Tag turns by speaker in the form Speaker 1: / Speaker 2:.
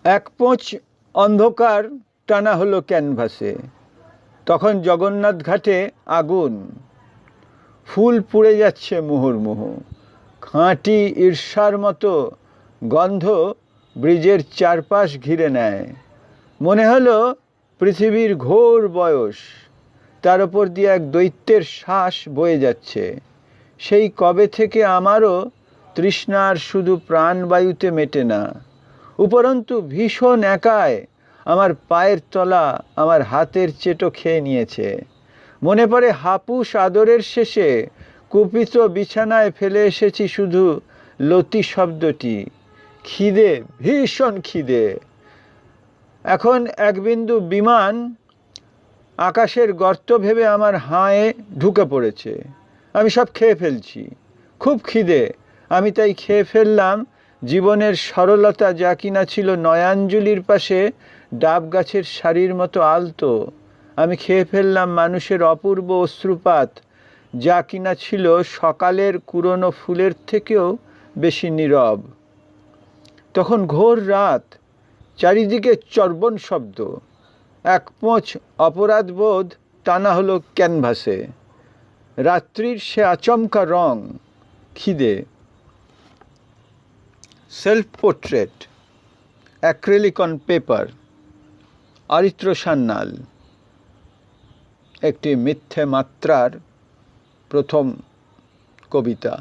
Speaker 1: এক পোঁচ অন্ধকার টানা হলো ক্যানভাসে। তখন জগন্নাথ ঘাটে আগুন, ফুল পুড়ে যাচ্ছে মুহুর্মুহু। খাঁটি ঈর্ষার মতো গন্ধ ব্রিজের চারপাশ ঘিরে নেয়। মনে হলো পৃথিবীর ঘোর বয়স, তার ওপর দিয়ে এক দৈত্যের শ্বাস বয়ে যাচ্ছে। সেই কবে থেকে আমারও তৃষ্ণার শুধু প্রাণবায়ুতে মেটে না, উপরন্তু ভীষণ একায় আমার পায়ের তলা আমার হাতের চেটো খেয়ে নিয়েছে। মনে পড়ে হাপুস আদরের শেষে কুপিত বিছানায় ফেলে এসেছি শুধু লতি শব্দটি। খিদে, ভীষণ খিদে। এখন এক বিন্দু বিমান আকাশের গর্ত ভেবে আমার হাঁয়ে ঢুকে পড়েছে। আমি সব খেয়ে ফেলছি, খুব খিদে। আমি তাই খেয়ে ফেললাম জীবনের সরলতা, যা কিনা ছিল নয়াঞ্জলির পাশে ডাব গাছের সারির মতো আলতো। আমি খেয়ে ফেললাম মানুষের অপূর্ব অশ্রুপাত, যা কিনা ছিল সকালের কুরনো ফুলের থেকেও বেশি নীরব। তখন ঘোর রাত, চারিদিকে চর্বণ শব্দ, এক পোঁচ অপরাধবোধ টানা হলো ক্যানভাসে। রাত্রির সে আচমকা রং, খিদে। Self portrait, acrylic on paper, Aritra Sanyal. একটি মিথ্যে মাত্রার প্রথম কবিতা।